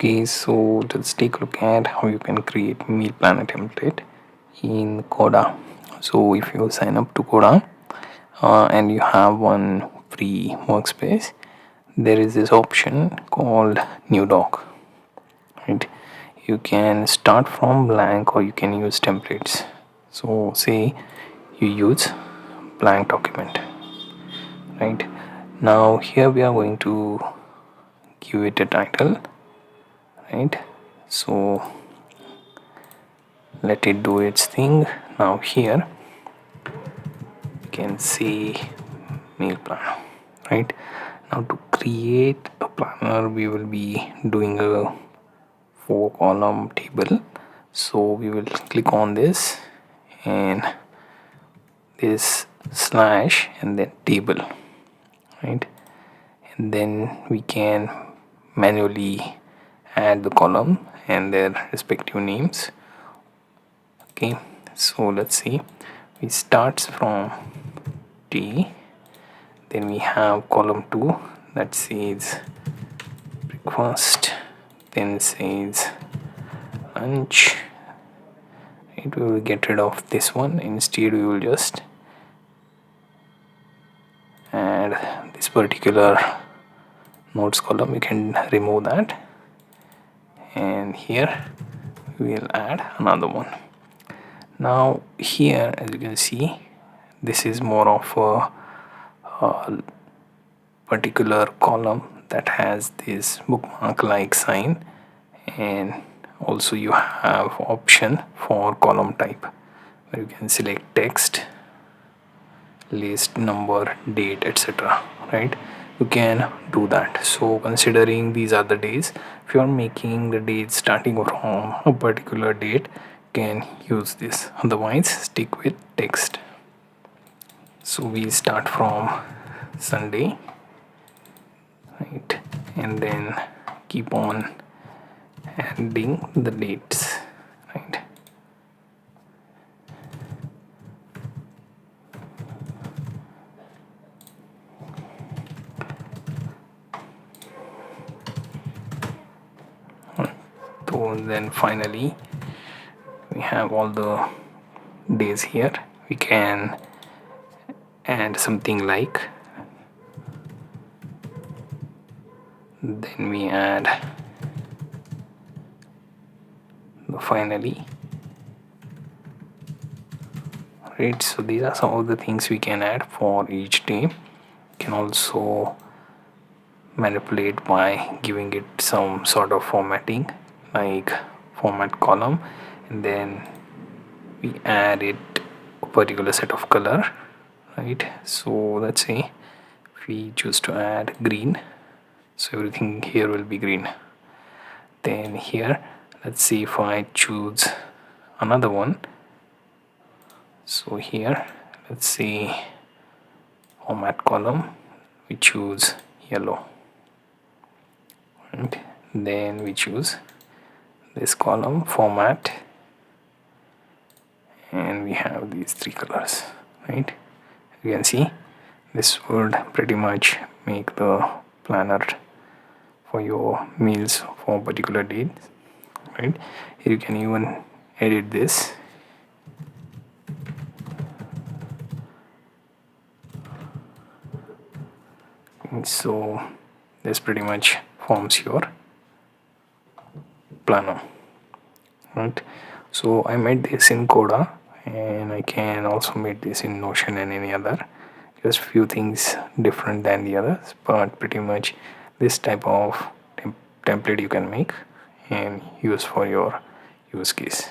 Okay, so let's take a look at how you can create meal planner template in Coda. So if you sign up to Coda and you have one free workspace, there is this option called new doc, right? You can start from blank or you can use templates. So say you use blank document, right? Now here we are going to give it a title, right? So let it do its thing. Now here you can see meal planner, right? Now to create a planner we will be doing a 4-column table, so we will click on this and this slash and then table, right? And then we can manually add the column and their respective names. Okay, so let's see, we starts from T, then we have column 2 that says breakfast, then says lunch, right? We will get rid of this one, instead we will just add this particular notes column, you can remove that, and here we will add another one. Now here as you can see, this is more of a particular column that has this bookmark like sign, and also you have option for column type where you can select text, list, number, date, etc., right? You can do that. So considering these are the days, if you are making the dates starting from a particular date, you can use this, otherwise stick with text. So we start from Sunday, right, and then keep on adding the dates, right? So then finally we have all the days here. We can add something like, then we add the finally, right? So these are some of the things we can add for each day. You can also manipulate by giving it some sort of formatting like format column, and then we add it a particular set of color, right? So let's say if we choose to add green, so everything here will be green. Then here let's see if I choose another one, so here let's see format column, we choose yellow, right? Then we choose this column format, and we have these 3 colors, right? You can see this would pretty much make the planner for your meals for particular dates, right? Here you can even edit this, so this pretty much forms your planner, right? So I made this in Coda, and I can also make this in Notion and any other, just few things different than the others, but pretty much this type of template you can make and use for your use case.